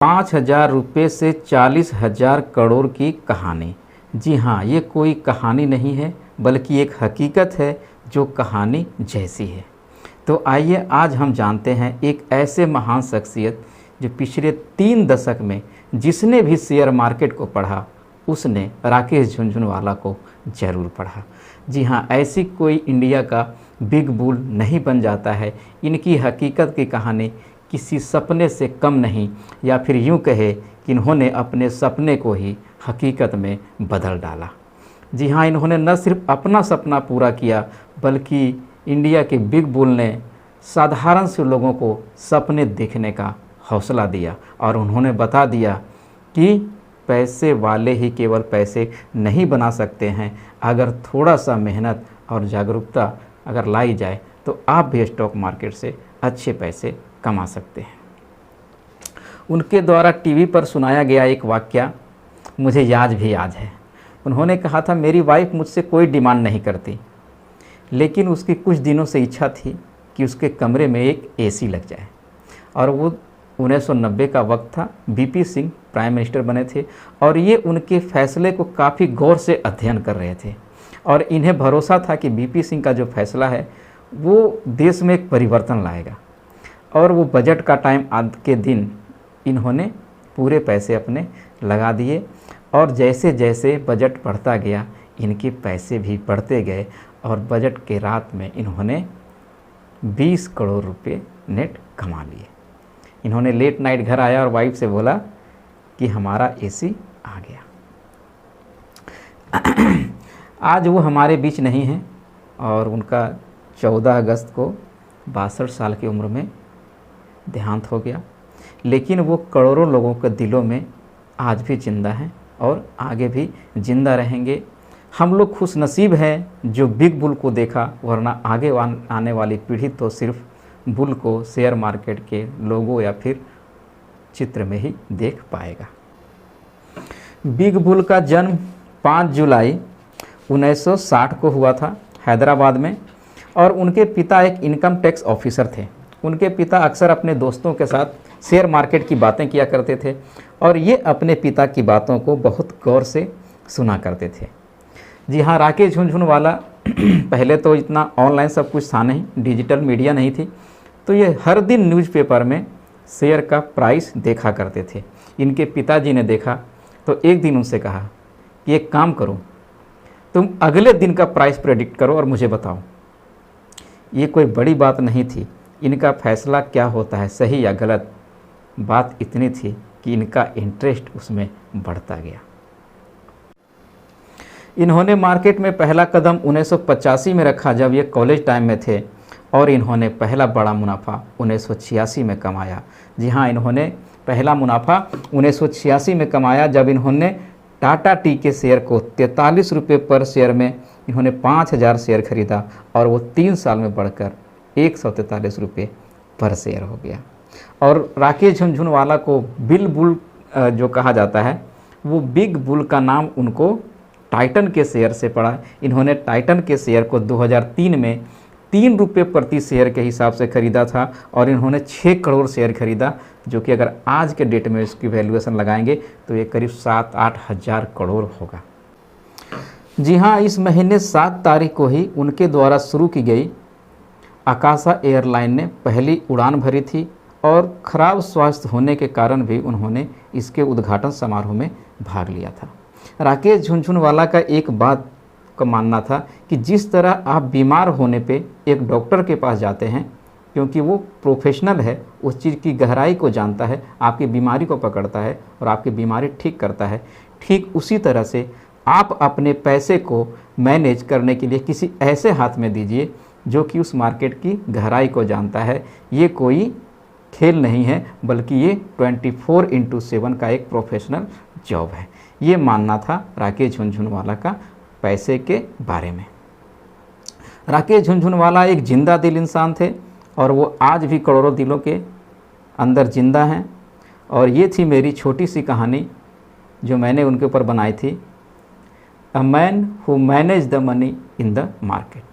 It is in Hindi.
5,000 रुपये से 40,000 करोड़ की कहानी। जी हाँ, ये कोई कहानी नहीं है बल्कि एक हकीकत है जो कहानी जैसी है। तो आइए आज हम जानते हैं एक ऐसे महान शख्सियत जो पिछले 3 दशक में जिसने भी शेयर मार्केट को पढ़ा उसने राकेश झुनझुनवाला को ज़रूर पढ़ा। जी हाँ, ऐसी कोई इंडिया का बिग बुल नहीं बन जाता है। इनकी हकीकत की कहानी किसी सपने से कम नहीं, या फिर यूँ कहे कि इन्होंने अपने सपने को ही हकीकत में बदल डाला। जी हाँ, इन्होंने न सिर्फ अपना सपना पूरा किया बल्कि इंडिया के बिग बुल ने साधारण से लोगों को सपने देखने का हौसला दिया और उन्होंने बता दिया कि पैसे वाले ही केवल पैसे नहीं बना सकते हैं, अगर थोड़ा सा मेहनत और जागरूकता अगर लाई जाए तो आप भी स्टॉक मार्केट से अच्छे पैसे कमा सकते हैं। उनके द्वारा टीवी पर सुनाया गया एक वाक्य मुझे याद है। उन्होंने कहा था, मेरी वाइफ मुझसे कोई डिमांड नहीं करती, लेकिन उसकी कुछ दिनों से इच्छा थी कि उसके कमरे में एक एसी लग जाए। और वो 1990 का वक्त था, बीपी सिंह प्राइम मिनिस्टर बने थे और ये उनके फैसले को काफ़ी गौर से अध्ययन कर रहे थे और इन्हें भरोसा था कि बीपी सिंह का जो फैसला है वो देश में एक परिवर्तन लाएगा। और वो बजट का टाइम आज के दिन इन्होंने पूरे पैसे अपने लगा दिए और जैसे जैसे बजट बढ़ता गया इनके पैसे भी बढ़ते गए और बजट के रात में इन्होंने 20 करोड़ रुपए नेट कमा लिए। इन्होंने लेट नाइट घर आया और वाइफ से बोला कि हमारा एसी आ गया। आज वो हमारे बीच नहीं हैं और उनका 14 अगस्त को 62 साल की उम्र में देहांत हो गया, लेकिन वो करोड़ों लोगों के दिलों में आज भी ज़िंदा हैं और आगे भी ज़िंदा रहेंगे। हम लोग खुशनसीब हैं जो बिग बुल को देखा, वरना आगे आने वाली पीढ़ी तो सिर्फ बुल को शेयर मार्केट के लोगों या फिर चित्र में ही देख पाएगा। बिग बुल का जन्म 5 जुलाई 1960 को हुआ था हैदराबाद में और उनके पिता एक इनकम टैक्स ऑफिसर थे। उनके पिता अक्सर अपने दोस्तों के साथ शेयर मार्केट की बातें किया करते थे और ये अपने पिता की बातों को बहुत गौर से सुना करते थे। जी हाँ, राकेश झुनझुनवाला पहले तो इतना ऑनलाइन सब कुछ था नहीं, डिजिटल मीडिया नहीं थी, तो ये हर दिन न्यूज़पेपर में शेयर का प्राइस देखा करते थे। इनके पिताजी ने देखा तो एक दिन उनसे कहा कि एक काम करो, तुम अगले दिन का प्राइस प्रेडिक्ट करो और मुझे बताओ। ये कोई बड़ी बात नहीं थी, इनका फैसला क्या होता है सही या गलत, बात इतनी थी कि इनका इंटरेस्ट उसमें बढ़ता गया। इन्होंने मार्केट में पहला कदम 1985 में रखा जब ये कॉलेज टाइम में थे और इन्होंने पहला बड़ा मुनाफा 1986 में कमाया। जी हाँ, इन्होंने पहला मुनाफा 1986 में कमाया जब इन्होंने टाटा टी के शेयर को 43 रुपये पर शेयर में इन्होंने 5,000 शेयर खरीदा और वो 3 साल में बढ़कर 143 रुपये पर शेयर हो गया। और राकेश झुनझुनवाला को बिग बुल जो कहा जाता है, वो बिग बुल का नाम उनको टाइटन के शेयर से पड़ा। इन्होंने टाइटन के शेयर को 2003 में 3 रुपये प्रति शेयर के हिसाब से ख़रीदा था और इन्होंने 6 करोड़ शेयर खरीदा, जो कि अगर आज के डेट में इसकी वैल्यूएशन लगाएंगे तो ये करीब 7-8 हज़ार करोड़ होगा। जी हाँ, इस महीने 7 तारीख को ही उनके द्वारा शुरू की गई आकाशा एयरलाइन ने पहली उड़ान भरी थी और ख़राब स्वास्थ्य होने के कारण भी उन्होंने इसके उद्घाटन समारोह में भाग लिया था। राकेश झुनझुनवाला का एक बात का मानना था कि जिस तरह आप बीमार होने पे एक डॉक्टर के पास जाते हैं, क्योंकि वो प्रोफेशनल है, उस चीज़ की गहराई को जानता है, आपकी बीमारी को पकड़ता है और आपकी बीमारी ठीक करता है, ठीक उसी तरह से आप अपने पैसे को मैनेज करने के लिए किसी ऐसे हाथ में दीजिए जो कि उस मार्केट की गहराई को जानता है। ये कोई खेल नहीं है बल्कि ये 24/7 का एक प्रोफेशनल जॉब है। ये मानना था राकेश झुनझुनवाला का पैसे के बारे में। राकेश झुनझुनवाला एक जिंदा दिल इंसान थे और वो आज भी करोड़ों दिलों के अंदर जिंदा हैं। और ये थी मेरी छोटी सी कहानी जो मैंने उनके ऊपर बनाई थी, a man who manage the money in the market.